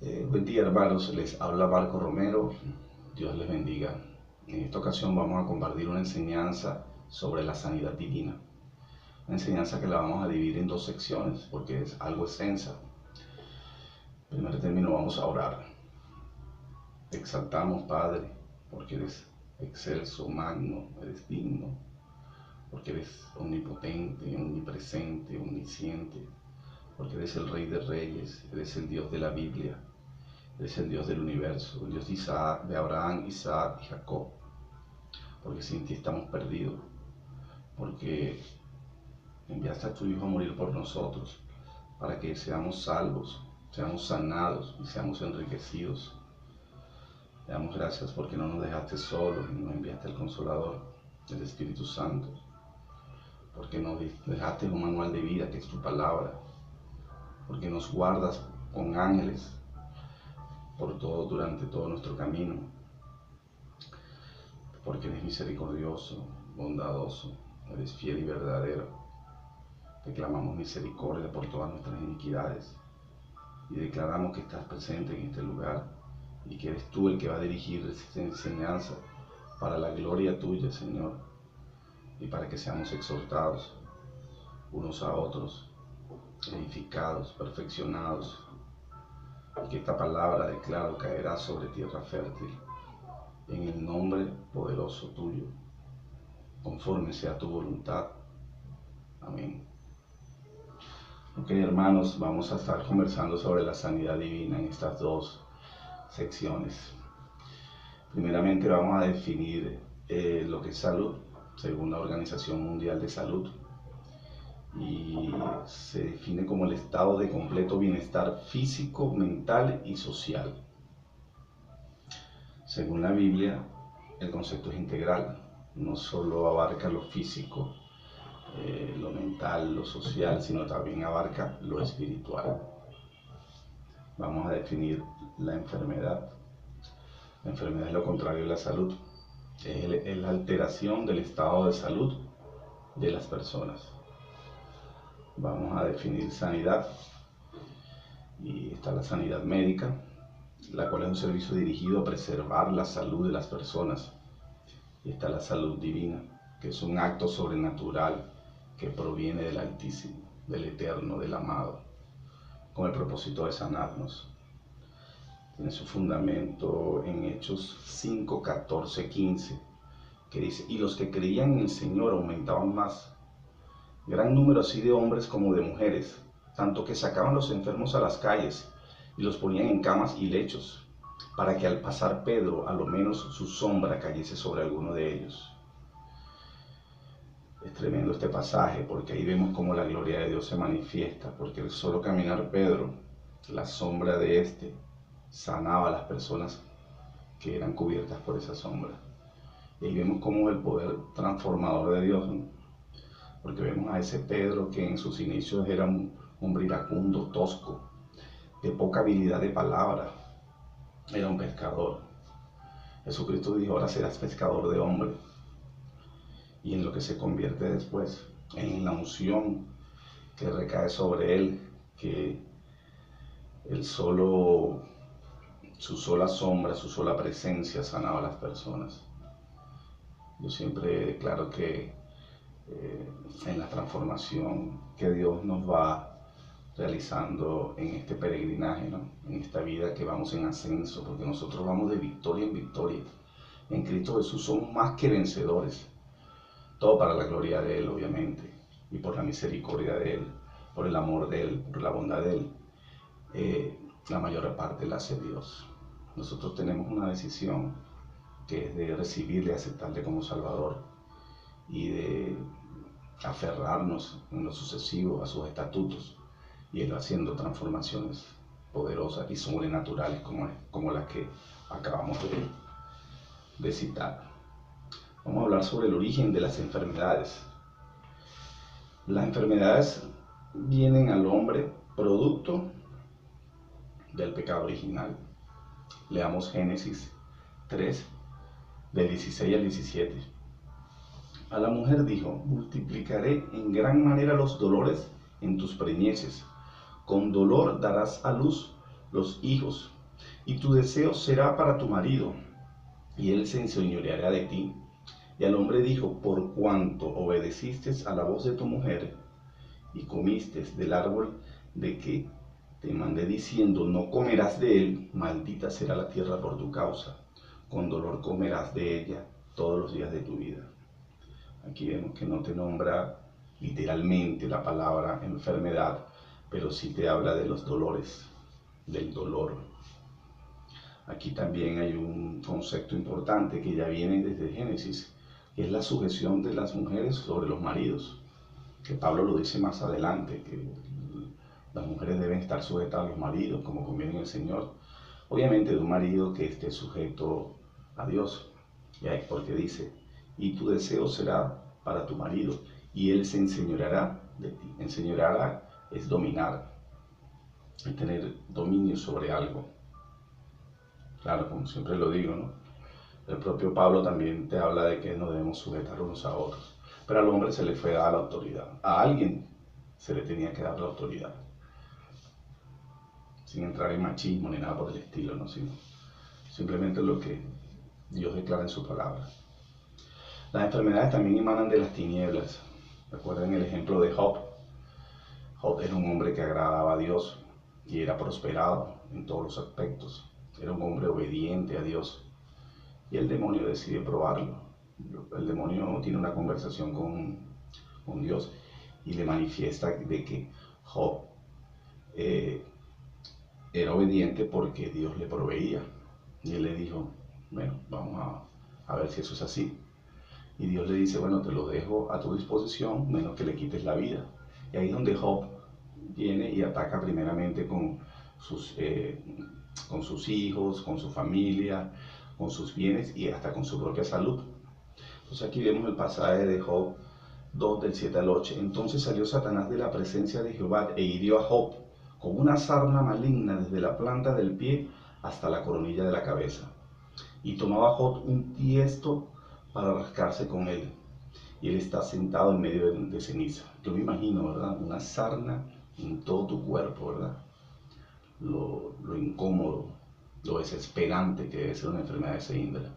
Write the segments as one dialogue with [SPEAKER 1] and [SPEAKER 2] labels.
[SPEAKER 1] Buen día, hermanos, les habla Marco Romero. Dios les bendiga. En esta ocasión vamos a compartir una enseñanza sobre la sanidad divina. Una enseñanza que la vamos a dividir en dos secciones porque es algo extensa. En primer término vamos a orar. Te exaltamos, Padre, porque eres excelso, magno, eres digno, porque eres omnipotente, omnipresente, omnisciente, porque eres el Rey de Reyes, eres el Dios de la Biblia. Eres el Dios del universo, el Dios de Isaac, de Abraham, Isaac y Jacob. Porque sin ti estamos perdidos. Porque enviaste a tu Hijo a morir por nosotros, para que seamos salvos, seamos sanados y seamos enriquecidos. Te damos gracias porque no nos dejaste solos y nos enviaste el Consolador, el Espíritu Santo. Porque nos dejaste un manual de vida que es tu palabra. Porque nos guardas con ángeles durante todo nuestro camino, porque eres misericordioso, bondadoso, eres fiel y verdadero. Te clamamos misericordia por todas nuestras iniquidades y declaramos que estás presente en este lugar y que eres tú el que va a dirigir esta enseñanza para la gloria tuya, Señor, y para que seamos exhortados unos a otros, edificados, perfeccionados, y que esta palabra, declaro, caerá sobre tierra fértil, en el nombre poderoso tuyo, conforme sea tu voluntad. Amén. Ok, hermanos, vamos a estar conversando sobre la sanidad divina en estas dos secciones. Primeramente vamos a definir lo que es salud, según la Organización Mundial de Salud, y se define como el estado de completo bienestar físico, mental y social. Según la Biblia, el concepto es integral, no solo abarca lo físico, lo mental, lo social, sino también abarca lo espiritual. Vamos a definir la enfermedad. La enfermedad es lo contrario de la salud, es la alteración del estado de salud de las personas. Vamos a definir sanidad, y está la sanidad médica, la cual es un servicio dirigido a preservar la salud de las personas. Y está la salud divina, que es un acto sobrenatural que proviene del Altísimo, del Eterno, del Amado, con el propósito de sanarnos. Tiene su fundamento en Hechos 5, 14, 15, que dice: y los que creían en el Señor aumentaban más, gran número así de hombres como de mujeres, tanto que sacaban los enfermos a las calles y los ponían en camas y lechos, para que al pasar Pedro, a lo menos su sombra cayese sobre alguno de ellos. Es tremendo este pasaje, porque ahí vemos cómo la gloria de Dios se manifiesta, porque el solo caminar Pedro, la sombra de este, sanaba a las personas que eran cubiertas por esa sombra. Y ahí vemos cómo el poder transformador de Dios, ¿no? Porque vemos a ese Pedro que en sus inicios era un hombre iracundo, tosco, de poca habilidad de palabra, era un pescador. Jesucristo dijo: ahora serás pescador de hombres. Y en lo que se convierte después, en la unción que recae sobre él, que su sola sombra, su sola presencia sanaba a las personas. Yo siempre declaro que en la transformación que Dios nos va realizando en este peregrinaje, ¿no? En esta vida que vamos en ascenso, porque nosotros vamos de victoria en victoria. En Cristo Jesús somos más que vencedores. Todo para la gloria de Él, obviamente, y por la misericordia de Él, por el amor de Él, por la bondad de Él. La mayor parte la hace Dios. Nosotros tenemos una decisión, que es de recibirle y aceptarle como Salvador, y de aferrarnos en lo sucesivo a sus estatutos, y Él haciendo transformaciones poderosas y sobrenaturales como las que acabamos de citar. Vamos a hablar sobre el origen de las enfermedades. Las enfermedades vienen al hombre producto del pecado original. Leamos Génesis 3, del 16 al 17. A la mujer dijo: multiplicaré en gran manera los dolores en tus preñeces. Con dolor darás a luz los hijos, y tu deseo será para tu marido, y él se enseñoreará de ti. Y al hombre dijo, por cuanto obedeciste a la voz de tu mujer, y comiste del árbol de que te mandé diciendo, no comerás de él, maldita será la tierra por tu causa, con dolor comerás de ella todos los días de tu vida. Aquí vemos que no te nombra literalmente la palabra enfermedad, pero sí te habla de los dolores, del dolor. Aquí también hay un concepto importante que ya viene desde Génesis, que es la sujeción de las mujeres sobre los maridos, que Pablo lo dice más adelante, que las mujeres deben estar sujetas a los maridos como conviene en el Señor. Obviamente de un marido que esté sujeto a Dios, ya es porque dice, y tu deseo será para tu marido, y él se enseñoreará de ti. Enseñoreará es dominar, es tener dominio sobre algo. Claro, como siempre lo digo, ¿no? El propio Pablo también te habla de que nos debemos sujetar unos a otros. Pero al hombre se le fue dada la autoridad. A alguien se le tenía que dar la autoridad. Sin entrar en machismo ni nada por el estilo, ¿no? Sino simplemente lo que Dios declara en su palabra. Las enfermedades también emanan de las tinieblas. Recuerden el ejemplo de Job. Job era un hombre que agradaba a Dios y era prosperado en todos los aspectos. Era un hombre obediente a Dios. Y el demonio decide probarlo. El demonio tiene una conversación con Dios y le manifiesta de que Job era obediente porque Dios le proveía. Y él le dijo, bueno, vamos a ver si eso es así. Y Dios le dice, bueno, te lo dejo a tu disposición, menos que le quites la vida. Y ahí es donde Job viene y ataca primeramente con sus hijos, con su familia, con sus bienes y hasta con su propia salud. Entonces aquí vemos el pasaje de Job 2 del 7 al 8. Entonces salió Satanás de la presencia de Jehová e hirió a Job con una sarna maligna desde la planta del pie hasta la coronilla de la cabeza. Y tomaba Job un tiesto para rascarse con él. Y él está sentado en medio de ceniza. Yo me imagino, ¿verdad? Una sarna en todo tu cuerpo, ¿verdad? Lo incómodo, lo desesperante que debe ser una enfermedad de esa índole.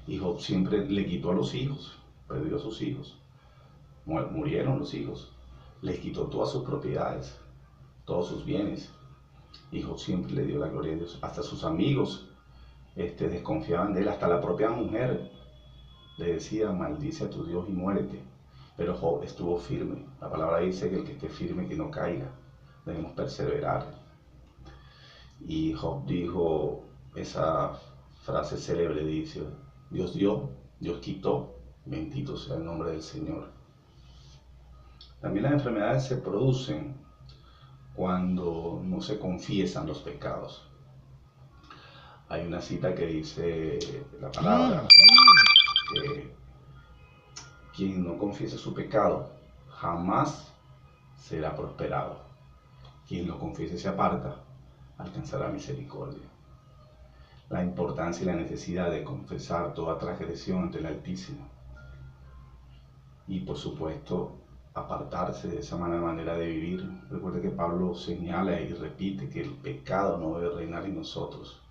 [SPEAKER 1] Y Job siempre le quitó a los hijos, perdió a sus hijos, murieron los hijos, les quitó todas sus propiedades, todos sus bienes. Y Job siempre le dio la gloria a Dios. Hasta sus amigos desconfiaban de él, hasta la propia mujer le decía, maldice a tu Dios y muérete. Pero Job estuvo firme. La palabra dice que el que esté firme, que no caiga. Debemos perseverar. Y Job dijo esa frase célebre, dice, Dios dio, Dios quitó, bendito sea el nombre del Señor. También las enfermedades se producen cuando no se confiesan los pecados. Hay una cita que dice la palabra, que quien no confiese su pecado jamás será prosperado. Quien lo confiese y se aparta alcanzará misericordia. La importancia y la necesidad de confesar toda transgresión ante el Altísimo. Y por supuesto, apartarse de esa manera de vivir. Recuerde que Pablo señala y repite que el pecado no debe reinar en nosotros.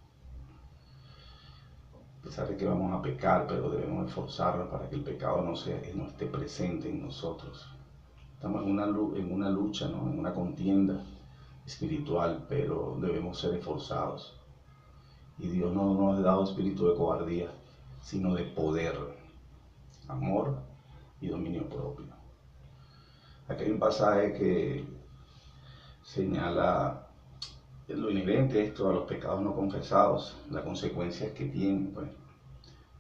[SPEAKER 1] A pesar de que vamos a pecar, pero debemos esforzarnos para que el pecado no esté presente en nosotros. Estamos en una lucha, ¿no? En una contienda espiritual, pero debemos ser esforzados. Y Dios no nos ha dado espíritu de cobardía, sino de poder, amor y dominio propio. Aquí hay un pasaje que señala lo inherente esto a los pecados no confesados, las consecuencias que tienen, pues,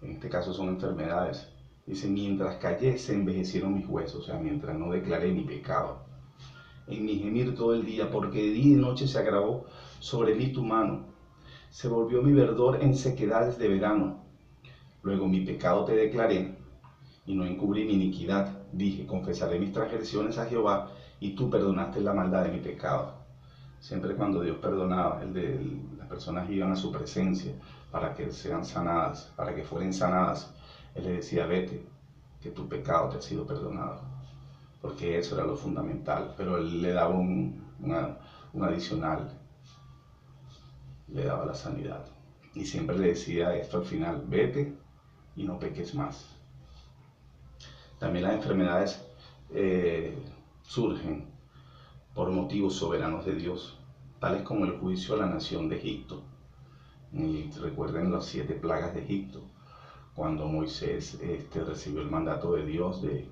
[SPEAKER 1] en este caso son enfermedades. Dice, mientras callé se envejecieron mis huesos, o sea, mientras no declaré mi pecado. En mi gemir todo el día, porque de día y noche se agravó sobre mí tu mano. Se volvió mi verdor en sequedades de verano. Luego mi pecado te declaré, y no encubrí mi iniquidad. Dije, confesaré mis transgresiones a Jehová, y tú perdonaste la maldad de mi pecado. Siempre cuando Dios perdonaba, las personas iban a su presencia para que sean sanadas, para que fueran sanadas. Él le decía, vete, que tu pecado te ha sido perdonado. Porque eso era lo fundamental. Pero él le daba un adicional. le daba la sanidad. Y siempre le decía esto al final: vete y no peques más. También las enfermedades surgen por motivos soberanos de Dios, tales como el juicio a la nación de Egipto. Y recuerden las 7 plagas de Egipto, cuando Moisés recibió el mandato de Dios de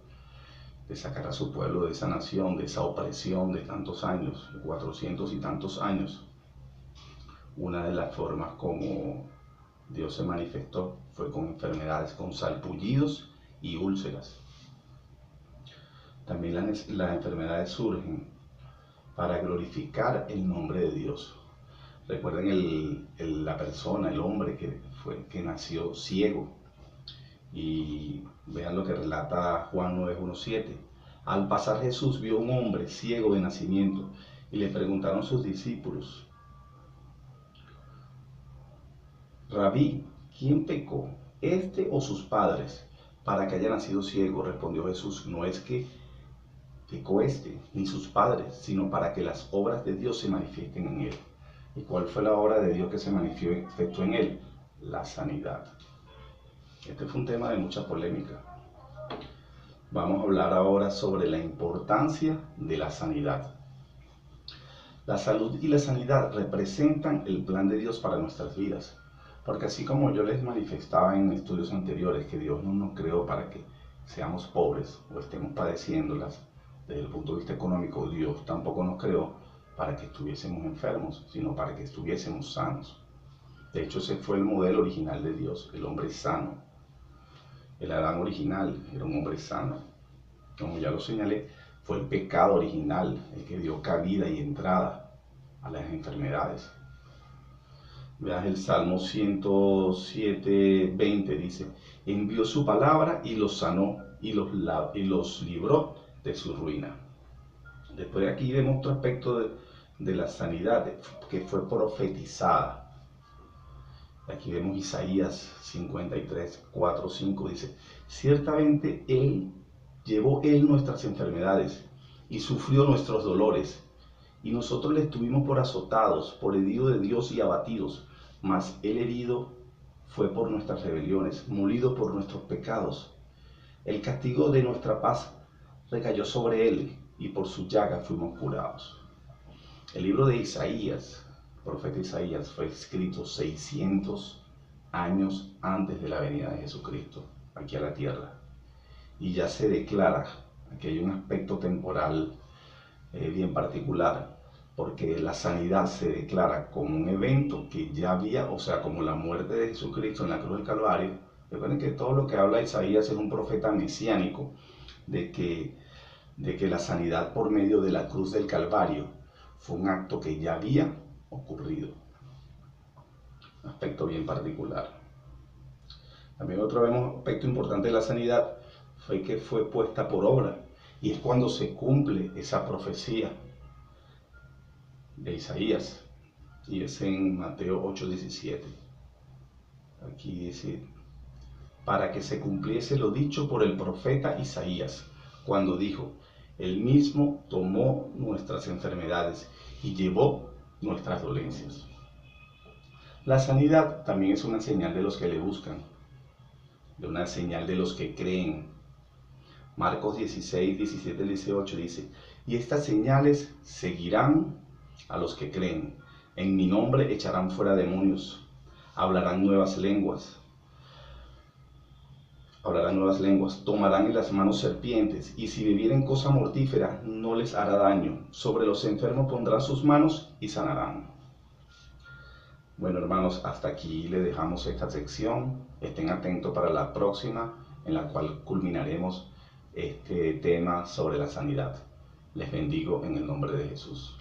[SPEAKER 1] sacar a su pueblo de esa nación, de esa opresión de tantos años, de 400 y tantos años. Una de las formas como Dios se manifestó fue con enfermedades, con salpullidos y úlceras. También las enfermedades surgen para glorificar el nombre de Dios. Recuerden la persona, el hombre que nació ciego. Y vean lo que relata Juan 9:17. Al pasar Jesús vio un hombre ciego de nacimiento y le preguntaron sus discípulos: Rabí, ¿quién pecó, este o sus padres, para que haya nacido ciego? Respondió Jesús: no es que pecó este ni sus padres, sino para que las obras de Dios se manifiesten en él. ¿Y cuál fue la obra de Dios que se manifestó en él? La sanidad. Este fue un tema de mucha polémica. Vamos a hablar ahora sobre la importancia de la sanidad. La salud y la sanidad representan el plan de Dios para nuestras vidas. Porque así como yo les manifestaba en estudios anteriores que Dios no nos creó para que seamos pobres o estemos padeciéndolas desde el punto de vista económico, Dios tampoco nos creó para que estuviésemos enfermos, sino para que estuviésemos sanos. De hecho, ese fue el modelo original de Dios, el hombre sano. El Adán original era un hombre sano. Como ya lo señalé, fue el pecado original el que dio cabida y entrada a las enfermedades. Veas el Salmo 107:20, dice: envió su palabra y los sanó y los libró de su ruina. Después de aquí vemos otro aspecto de la sanidad que fue profetizada. Aquí vemos Isaías 53:4-5, dice: ciertamente llevó él nuestras enfermedades y sufrió nuestros dolores, y nosotros le estuvimos por azotados, por herido de Dios y abatidos, mas él herido fue por nuestras rebeliones, molido por nuestros pecados. El castigo de nuestra paz recayó sobre él, y por su llaga fuimos curados. El libro de Isaías, profeta Isaías, fue escrito 600 años antes de la venida de Jesucristo aquí a la tierra. Y ya se declara, aquí hay un aspecto temporal bien particular, porque la sanidad se declara como un evento que ya había, o sea, como la muerte de Jesucristo en la cruz del Calvario. Recuerden que todo lo que habla Isaías es un profeta mesiánico, de que la sanidad por medio de la cruz del Calvario fue un acto que ya había ocurrido. Un aspecto bien particular. También otro aspecto importante de la sanidad fue que fue puesta por obra, y es cuando se cumple esa profecía de Isaías, y es en Mateo 8:17. Aquí dice: para que se cumpliese lo dicho por el profeta Isaías, cuando dijo: él mismo tomó nuestras enfermedades y llevó nuestras dolencias. La sanidad también es una señal de los que le buscan, de una señal de los que creen. Marcos 16:17-18 dice: y estas señales seguirán a los que creen. En mi nombre echarán fuera demonios, hablarán nuevas lenguas, tomarán en las manos serpientes, y si bebieren cosa mortífera no les hará daño. Sobre los enfermos pondrán sus manos y sanarán. Bueno, hermanos, hasta aquí le dejamos esta sección. Estén atentos para la próxima, en la cual culminaremos este tema sobre la sanidad. Les bendigo en el nombre de Jesús.